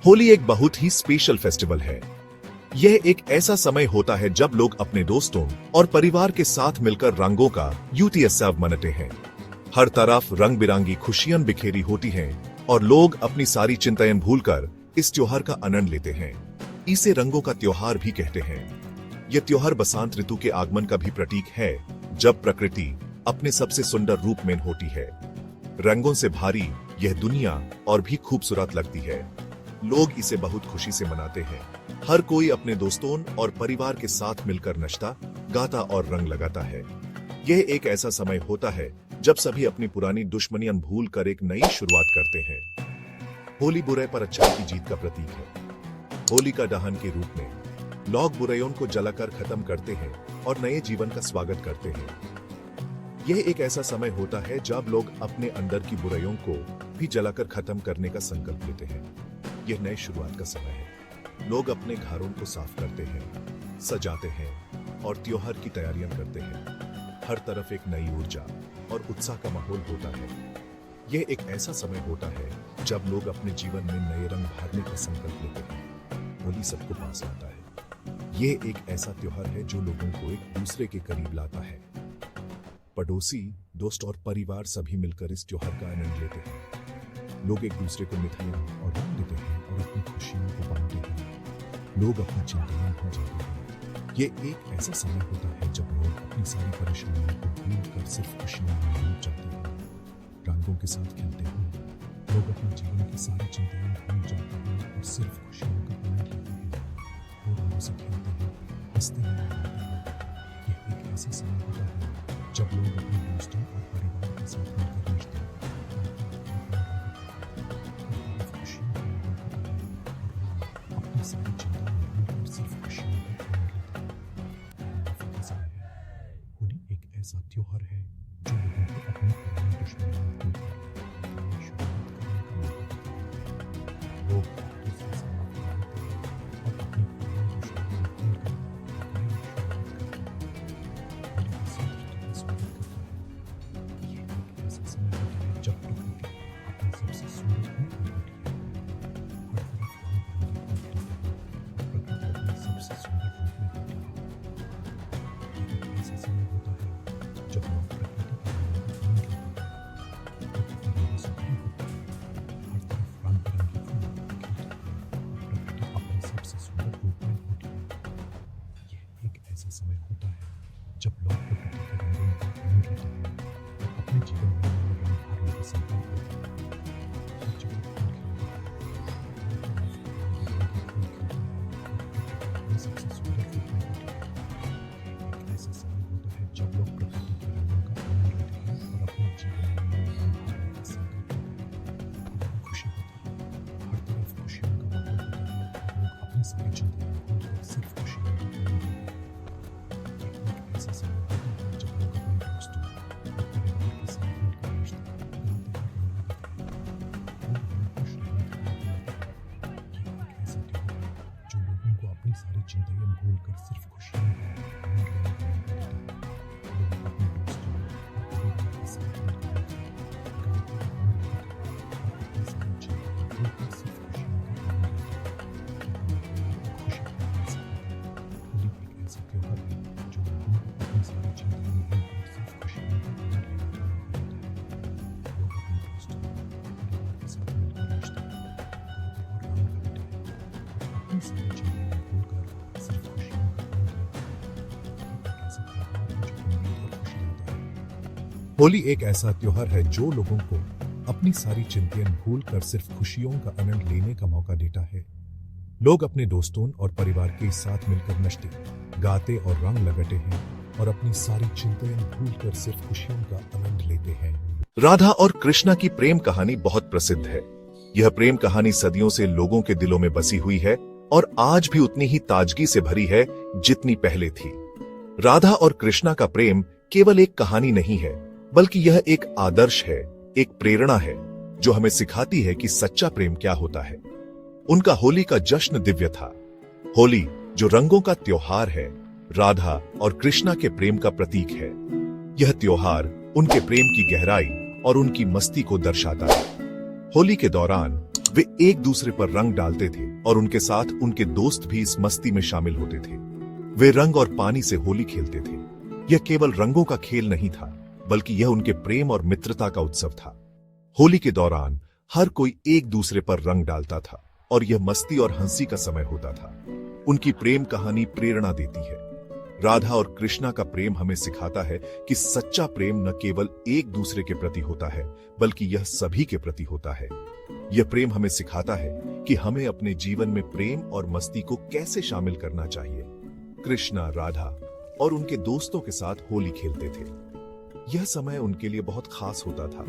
होली एक बहुत ही special festival है। यह एक ऐसा समय होता है जब लोग अपने दोस्तों और परिवार के साथ मिलकर रंगों का उत्सव मनाते हैं। हर तरफ रंग बिरंगी खुशियां बिखेरी होती हैं और लोग अपनी सारी चिंताएं भूलकर इस त्योहार का आनंद लेते हैं। इसे रंगों का त्योहार भी कहते हैं। यह त्योहार बसंत ऋतु के आगमन का भी प्रतीक है, जब प्रकृति अपने सबसे सुंदर रूप में होती है। रंगों से भारी यह दुनिया और भी खूबसूरत लगती है। लोग इसे बहुत खुशी से मनाते हैं। हर कोई अपने दोस्तों और परिवार के साथ मिलकर नचता, गाता और रंग लगाता है। यह एक ऐसा समय होता है जब सभी अपनी पुरानी दुश्मनियां भूल कर एक नई शुरुआत करते हैं। होली बुराई पर अच्छाई की जीत का प्रतीक है। होली का दहन के रूप में लोग बुराइयों को जलाकर खत्म करते हैं और नए जीवन का स्वागत करते हैं। यह एक ऐसा समय होता है जब लोग अपने अंदर की बुराइयों को भी जलाकर खत्म करने का संकल्प लेते हैं। यह नई शुरुआत का समय है। लोग अपने घरों को साफ करते हैं, सजाते हैं और त्योहार की तैयारियां करते हैं। हर तरफ एक नई ऊर्जा और उत्साह का माहौल होता है। यह एक ऐसा समय होता है जब लोग अपने जीवन में नए रंग भरने का संकल्प लेते हैं। होली सबको पास लाता है। यह एक ऐसा त्योहार है जो लोगों को एक दूसरे के करीब लाता है। पड़ोसी, दोस्त और परिवार सभी मिलकर इस त्योहार का आनंद लेते हैं। लोग एक दूसरे को मिठाइयां और रंग देते हैं और अपनी खुशियों को बांटते हैं। लोग अपनी चिंताएं भूल जाते हैं। ये एक ऐसा समय होता है जब लोग अपनी सारी परेशानियों को भूल कर सिर्फ खुशियों में डूब जाते हैं। रंगों के साथ खेलते हैं लोग अपने जीवन की सारी चिंताएं भूल जाते हैं और सिर्फ खुशियों का आनंद लेते हैं। वो रंगों से खेलते हैं, हंसते हैं और गाते हैं। यह एक ऐसा समय होता है जब लोग अपने दोस्तों और परिवार के साथ मिलकर नाचते हैं, सारी चिंताएं भूलकर सिर्फ खुशियों का आनंद लेते हैं। होली एक ऐसा त्योहार है जो लोगों को अपनी पुरानी दुश्मनियों भूलकर नई शुरुआत करने का मौका देता है। लोग एक दूसरे से माफी मांगते हैं और अपनी पुरानी दुश्मनियों भूलकर नई शुरुआत करते हैं। होली बसंत ऋतु का स्वागत करता है। ये एक ऐसा समय होता है जब प्रकृति अपने सबसे सुंदर रूप में होती है। हर तरफ रंग बिरंगी सबसे सुंदर रूप में होती है। ये एक ऐसा समय होता है जब लोग प्रकृति के रंगों का आनंद लेते हैं। प्रकृति रंगों से भरी होती है। हर तरफ रंग बिरंगी फूल खिलते हैं। प्रकृति अपने सबसे सुंदर रूप में होती है। यह एक ऐसा समय होता है जब लोग प्रकृति के रंगों का आनंद लेते हैं और अपने जीवन में नए रंग भरने का संकल्प लेते हैं। हर जगह फूल खिलते हैं, सबसे सुंदर रूप में होती है। एक ऐसा समय होता है जब लोग प्रकृति के रंगों का आनंद लेते हैं और अपने जीवन में नए रंग भरने का संकल्प लेते हैं। बहुत खुशी होती है। हर तरफ खुशियों का माहौल होता है और लोग अपनी सारी चिंताएं भूलकर सिर्फ खुशियों का आनंद लेते हैं। एक ऐसा समय होता है जब लोग अपने दोस्तों और परिवार के साथ मिलकर नाचते, गाते और रंग लगाते हैं। खूब हमें खुश रहने का मौका मिलता है। ये एक ऐसा त्योहार है जो लोगों को अपनी सारी चिंताएं भूलकर सिर्फ खुशियों का आनंद लेने का मौका देता है। लोग अपने दोस्तों और परिवार के साथ मिलकर नाचते, गाते और रंग लगाते हैं और अपनी सारी चिंताएं भूलकर सिर्फ खुशियों का आनंद लेते हैं। ये हमें प्यार और खुशी फैलाना सिखाता है। होली एक ऐसा त्योहार है जो लोगों को अपनी सारी चिंताएं भूलकर सिर्फ खुशियों का आनंद लेने का मौका देता है। लोग अपने दोस्तों और परिवार के साथ मिलकर नाचते, गाते और रंग लगाते हैं और अपनी सारी चिंताएं भूलकर सिर्फ खुशियों का आनंद लेते हैं। ये एक ऐसा त्योहार है जो उम्मीद और खुशी लाता है। होली एक ऐसा त्योहार है जो लोगों को अपनी सारी चिंताएं भूलकर सिर्फ खुशियों का आनंद लेने का मौका देता है। लोग अपने दोस्तों और परिवार के साथ मिलकर नाचते, गाते और रंग लगाते हैं और अपनी सारी चिंताएं भूलकर सिर्फ खुशियों का आनंद लेते हैं। राधा और कृष्णा की प्रेम कहानी बहुत प्रसिद्ध है। यह प्रेम कहानी सदियों से लोगों के दिलों में बसी हुई है और आज भी उतनी ही ताजगी से भरी है जितनी पहले थी। राधा और कृष्णा का प्रेम केवल एक कहानी नहीं है, बल्कि यह एक आदर्श है, एक प्रेरणा है जो हमें सिखाती है कि सच्चा प्रेम क्या होता है। उनका होली का जश्न दिव्य था। होली जो रंगों का त्योहार है, राधा और कृष्णा के प्रेम का प्रतीक है। यह त्योहार उनके प्रेम की गहराई और उनकी मस्ती को दर्शाता है। होली के दौरान वे एक दूसरे पर रंग डालते थे और उनके साथ उनके दोस्त भी इस मस्ती में शामिल होते थे। वे रंग और पानी से होली खेलते थे। यह केवल रंगों का खेल नहीं था, बल्कि यह उनके प्रेम और मित्रता का उत्सव था। होली के दौरान हर कोई एक दूसरे पर रंग डालता था और यह मस्ती और हंसी का समय होता था। उनकी प्रेम कहानी प्रेरणा देती है। राधा और कृष्णा का प्रेम हमें सिखाता है कि सच्चा प्रेम न केवल एक दूसरे के प्रति होता है, बल्कि यह सभी के प्रति होता है। यह प्रेम हमें सिखाता है कि हमें अपने जीवन में प्रेम और मस्ती को कैसे शामिल करना चाहिए। कृष्णा, राधा और उनके दोस्तों के साथ होली खेलते थे। यह समय उनके लिए बहुत खास होता था।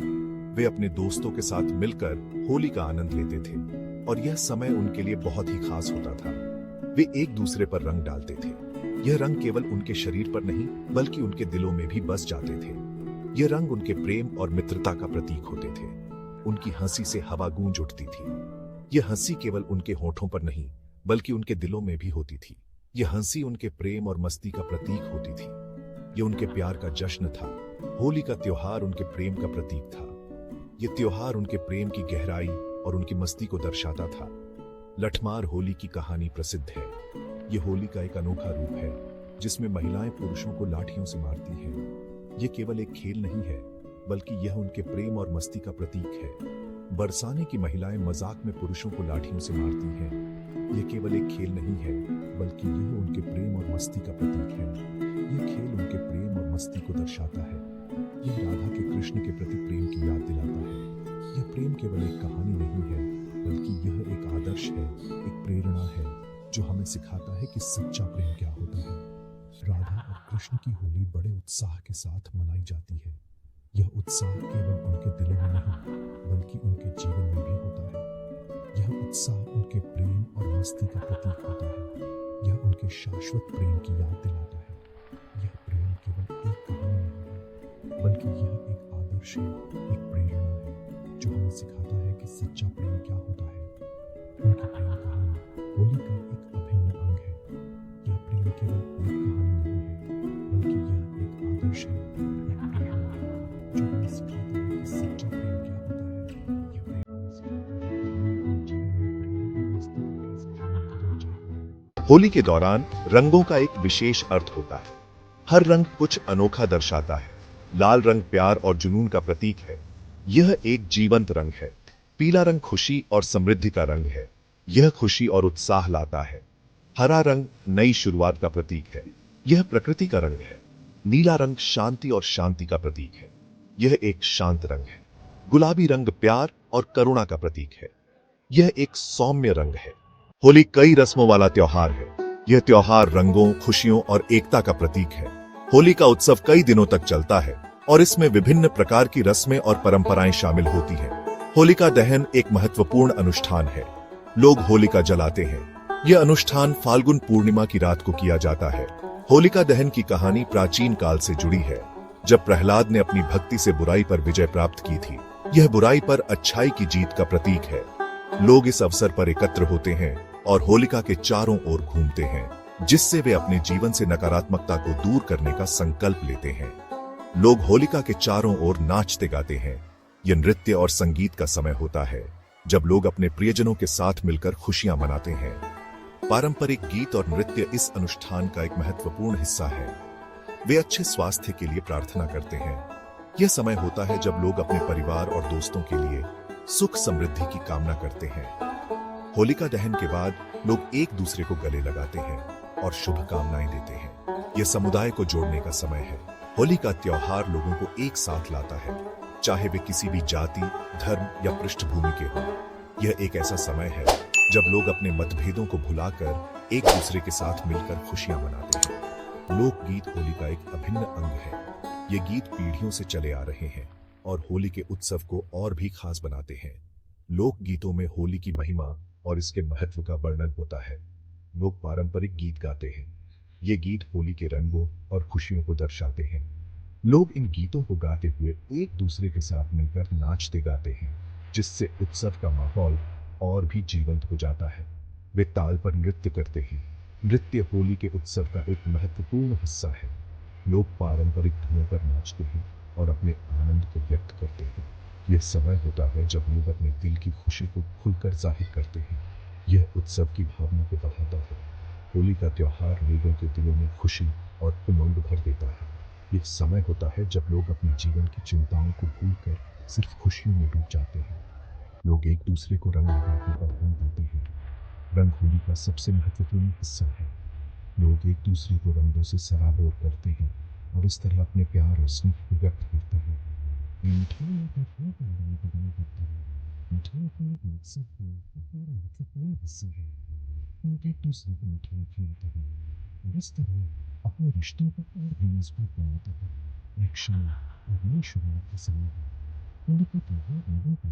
वे अपने दोस्तों के साथ मिलकर होली का आनंद लेते थे और यह समय उनके लिए बहुत ही खास होता था। वे एक दूसरे पर रंग डालते थे। यह रंग केवल उनके शरीर पर नहीं, बल्कि उनके दिलों में भी बस जाते थे। यह रंग उनके प्रेम और मित्रता का प्रतीक होते थे। उनकी हंसी से हवा गूंज उठती थी। यह हंसी केवल उनके होठों पर नहीं, बल्कि उनके दिलों में भी होती थी। यह हंसी उनके प्रेम और मस्ती का प्रतीक होती थी। यह उनके प्यार का जश्न था। होली का त्योहार उनके प्रेम का प्रतीक था। यह त्योहार उनके प्रेम की गहराई और उनकी मस्ती को दर्शाता था। लठमार होली की कहानी प्रसिद्ध है। यह होली का एक अनोखा रूप है, जिसमें महिलाएं पुरुषों को लाठियों से मारती हैं। यह केवल एक खेल नहीं है, बल्कि यह उनके प्रेम और मस्ती का प्रतीक है। बरसाने की महिलाएं मजाक में पुरुषों को लाठियों से मारती हैं। यह केवल एक खेल नहीं है, बल्कि यह उनके प्रेम और मस्ती का प्रतीक है। यह खेल उनके प्रेम और मस्ती को दर्शाता है। यह राधा के कृष्ण के प्रति प्रेम की याद दिलाता है। यह प्रेम केवल एक कहानी नहीं है, बल्कि यह एक आदर्श है, एक प्रेरणा है, जो हमें सिखाता है कि सच्चा प्रेम क्या होता है। राधा और कृष्ण की होली बड़े उत्साह के साथ मनाई जाती है। यह उत्साह केवल उनके दिलों में नहीं, बल्कि उनके जीवन में भी होता है। यह उत्साह उनके प्रेम और मस्ती का प्रतीक होता है। यह उनके शाश्वत प्रेम की याद दिलाता है। यह प्रेम केवल एक कहानी नहीं है, बल्कि यह एक आदर्श है, एक प्रेरणा है, जो हमें सिखाता है कि सच्चा प्रेम क्या होता है। उनकी प्रेम कहानी होली का एक अभिन्न अंग है। यह प्रेम केवल एक कहानी नहीं है, बल्कि यह एक आदर्श है, एक प्रेरणा है, जो हमें सिखाता है कि सच्चा प्रेम क्या होता है। यह प्रेम हमें सिखाता है कि हमें अपने जीवन में प्रेम और मस्ती को कैसे शामिल करना चाहिए। होली के दौरान रंगों का एक विशेष अर्थ होता है। हर रंग कुछ अनोखा दर्शाता है। लाल रंग प्यार और जुनून का प्रतीक है। यह एक जीवंत रंग है। पीला रंग खुशी और समृद्धि का रंग है। यह खुशी और उत्साह लाता है। हरा रंग नई शुरुआत का प्रतीक है। यह प्रकृति का रंग है। नीला रंग शांति और शांति का प्रतीक है। यह एक शांत रंग है। गुलाबी रंग प्यार और करुणा का प्रतीक है। यह एक सौम्य रंग है। होली कई रस्मों वाला त्योहार है। यह त्योहार रंगों, खुशियों और एकता का प्रतीक है। होली का उत्सव कई दिनों तक चलता है और इसमें विभिन्न प्रकार की रस्में और परंपराएं शामिल होती हैं। होलिका दहन एक महत्वपूर्ण अनुष्ठान है। लोग होलिका जलाते हैं। यह अनुष्ठान फाल्गुन पूर्णिमा की रात को किया जाता है। होलिका दहन की कहानी प्राचीन काल से जुड़ी है, जब प्रहलाद ने अपनी भक्ति से बुराई पर विजय प्राप्त की थी। यह बुराई पर अच्छाई की जीत का प्रतीक है। लोग इस अवसर पर एकत्र होते हैं और होलिका के चारों ओर घूमते हैं, जिससे वे अपने जीवन से नकारात्मकता को दूर करने का संकल्प लेते हैं। लोग होलिका के चारों ओर नाचते गाते हैं। यह नृत्य और संगीत का समय होता है, जब लोग अपने प्रियजनों के साथ मिलकर खुशियां मनाते हैं। पारंपरिक गीत और नृत्य इस अनुष्ठान का एक महत्वपूर्ण हिस्सा है। वे अच्छे स्वास्थ्य के लिए प्रार्थना करते हैं। यह समय होता है जब लोग अपने परिवार और दोस्तों के लिए सुख समृद्धि की कामना करते हैं। होलिका दहन के बाद लोग एक दूसरे को गले लगाते हैं और शुभकामनाएं देते हैं। यह समुदाय को जोड़ने का समय है। होली का त्योहार लोगों को एक साथ लाता है, चाहे वे किसी भी जाति, धर्म या पृष्ठभूमि के हों। यह एक ऐसा समय है जब लोग अपने मतभेदों को भुलाकर एक दूसरे के साथ मिलकर खुशियां मनाते हैं। लोकगीत होली का एक अभिन्न अंग है। ये गीत पीढ़ियों से चले आ रहे हैं और होली के उत्सव को और भी खास बनाते हैं। लोकगीतों में होली की महिमा और इसके महत्व का वर्णन होता है। लोग पारंपरिक गीत गाते हैं। ये गीत होली के रंगों और खुशियों को दर्शाते हैं। लोग इन गीतों को गाते हुए एक दूसरे के साथ मिलकर नाचते गाते हैं, जिससे उत्सव का माहौल और भी जीवंत हो जाता है। वे ताल पर नृत्य करते हैं। नृत्य होली के उत्सव का एक महत्वपूर्ण हिस्सा है। लोग पारंपरिक धुनों पर नाचते हैं और अपने आनंद को व्यक्त करते हैं। यह समय होता है जब लोग अपने दिल की खुशी को खुलकर जाहिर करते हैं। यह उत्सव की भावना को बढ़ाता है। होली का त्योहार लोगों के दिलों में खुशी और उमंग भर देता है। यह समय होता है जब लोग अपने जीवन की चिंताओं को भूलकर सिर्फ खुशियों में डूब जाते हैं। लोग एक दूसरे को रंग लगाकर बधाई देते हैं। रंग होली का सबसे महत्वपूर्ण हिस्सा है। लोग एक दूसरे को रंगों से सराबोर करते हैं और इस तरह अपने प्यार और स्नेह को व्यक्त करते हैं। मिठाइयों का खूब आदान प्रदान करते हैं। मिठाई अपने एक सब महत्वपूर्ण हिस्सा है। लोग एक दूसरे को मिठाई खिलाते हैं और इस तरह अपने रिश्तों को और भी मजबूत बनाते हैं। एक शाम और नई शुरुआत का समय है। होली का त्योहार लोगों को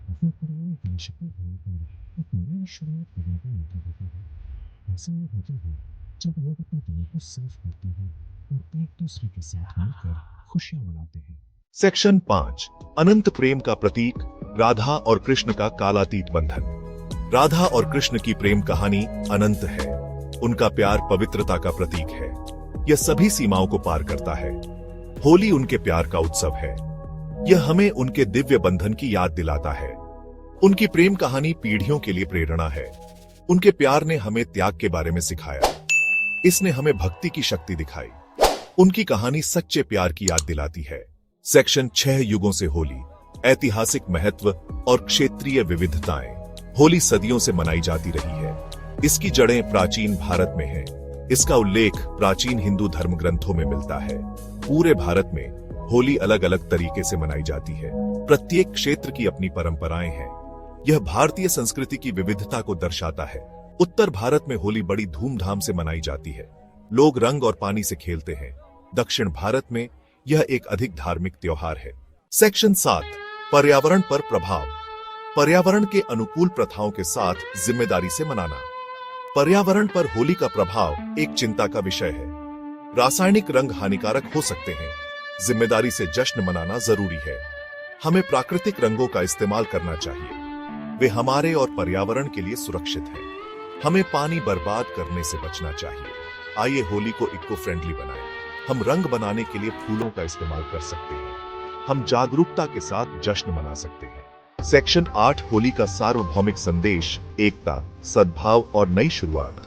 अपने पुराने कलेशों को भूलकर एक नई शुरुआत करने का मौका देता है। ऐसा होता है जब लोग अपने दिल को साफ करते हैं और एक दूसरे के साथ मिलकर खुशियां मनाते हैं। सेक्शन 5 अनंत प्रेम का प्रतीक राधा और कृष्ण का कालातीत बंधन। राधा और कृष्ण की प्रेम कहानी अनंत है। उनका प्यार पवित्रता का प्रतीक है। यह सभी सीमाओं को पार करता है। होली उनके प्यार का उत्सव है। यह हमें उनके दिव्य बंधन की याद दिलाता है। उनकी प्रेम कहानी पीढ़ियों के लिए प्रेरणा है। उनके प्यार ने हमें त्याग के बारे में सिखाया। इसने हमें भक्ति की शक्ति दिखाई। उनकी कहानी सच्चे प्यार की याद दिलाती है। सेक्शन 6 युगों से होली, ऐतिहासिक महत्व और क्षेत्रीय विविधताएं। होली सदियों से मनाई जाती रही है। इसकी जड़ें प्राचीन भारत में हैं। इसका उल्लेख प्राचीन हिंदू धर्म ग्रंथों में मिलता है। पूरे भारत में होली अलग अलग तरीके से मनाई जाती है। प्रत्येक क्षेत्र की अपनी परंपराएं हैं। यह भारतीय संस्कृति की विविधता को दर्शाता है। उत्तर भारत में होली बड़ी धूमधाम से मनाई जाती है। लोग रंग और पानी से खेलते हैं। दक्षिण भारत में यह एक अधिक धार्मिक त्योहार है। सेक्शन 7 पर्यावरण पर प्रभाव। पर्यावरण के अनुकूल प्रथाओं के साथ जिम्मेदारी से मनाना। पर्यावरण पर होली का प्रभाव एक चिंता का विषय है। रासायनिक रंग हानिकारक हो सकते हैं। जिम्मेदारी से जश्न मनाना जरूरी है। हमें प्राकृतिक रंगों का इस्तेमाल करना चाहिए। वे हमारे और पर्यावरण के लिए सुरक्षित हैं। हमें पानी बर्बाद करने से बचना चाहिए। आइए होली को इको फ्रेंडली बनाएं। हम रंग बनाने के लिए फूलों का इस्तेमाल कर सकते हैं। हम जागरूकता के साथ जश्न मना सकते हैं। सेक्शन 8 होली का सार्वभौमिक संदेश, एकता, सद्भाव और नई शुरुआत।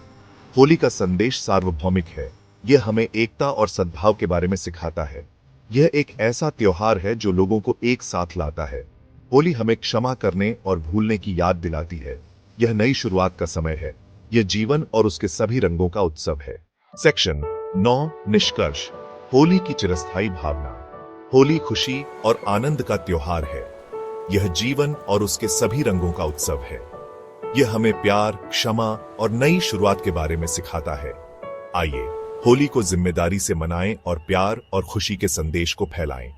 होली का संदेश सार्वभौमिक है। यह हमें एकता और सद्भाव के बारे में सिखाता है। यह एक ऐसा त्योहार है जो लोगों को एक साथ लाता है। होली हमें क्षमा करने और भूलने की याद दिलाती है। यह नई शुरुआत का समय है। यह जीवन और उसके सभी रंगों का उत्सव है। सेक्शन 9 निष्कर्ष। होली की चिरस्थायी भावना। होली खुशी और आनंद का त्योहार है। यह जीवन और उसके सभी रंगों का उत्सव है। यह हमें प्यार, क्षमा और नई शुरुआत के बारे में सिखाता है। आइए होली को जिम्मेदारी से मनाएं और प्यार और खुशी के संदेश को फैलाएं।